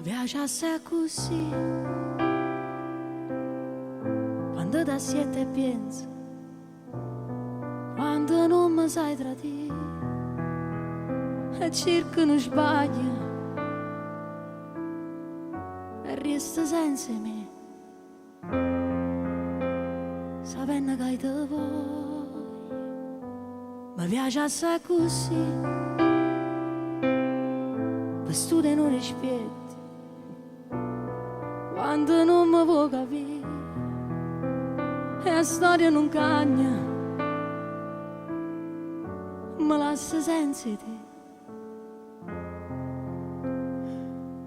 piace così, quando da siete e penso, quando non mi sai tradire, e cerco non sbaglia, e resta senza me, sapendo che te vuoi, mi piace assai così, per studiare non rispetto. Quando non mi vuoi capire e la storia non cagna, mi lascia senza te,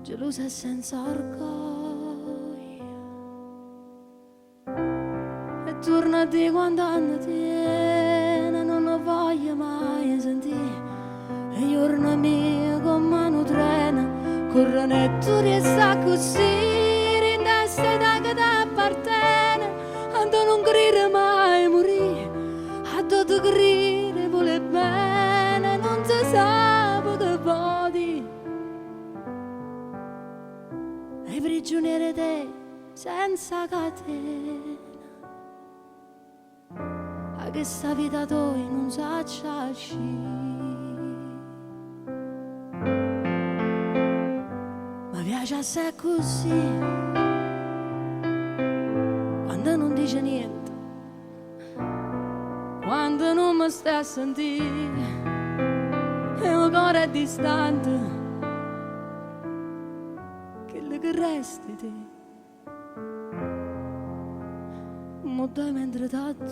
gelosa e senza orgoglio, e torna a dire quando hanno tiene, non lo voglio mai sentire, e i giorni miei con mano trena, corrono e tu resta così. Stai che ti appartiene, a non credere mai morire, a te credere vuole bene, non si sa che vuoi. E prigioniere te senza catena, a questa vita tua non sa uscire. Mi piace assai così, quando non dice niente, quando non mi stai a sentire, e il cuore è distante, quello che resti te, mo dai mentre t'addorma,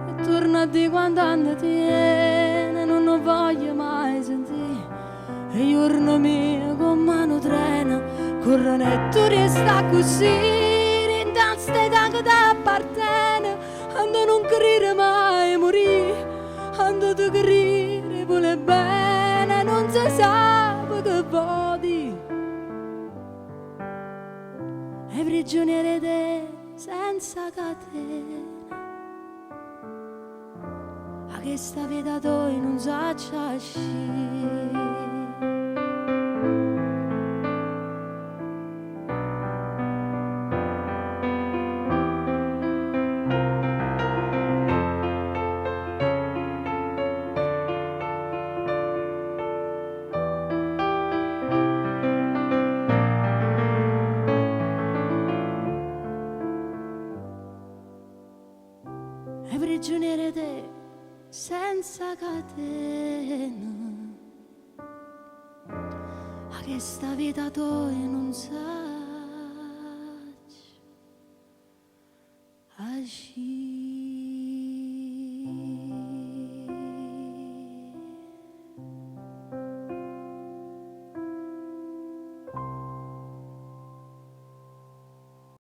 e torna a dire quando hanno tiene, non lo voglio mai sentire, e i giorni miei con mano trena, corrono e tu resta così, rindanza che ti appartiene, ando non credere mai morire, ando ti credere vuole bene, non si sa che vuoi, e prigioniere te senza catena, a questa vita tua non sa uscire. E prigioniere te senza catena, a questa vita tua non sa uscire.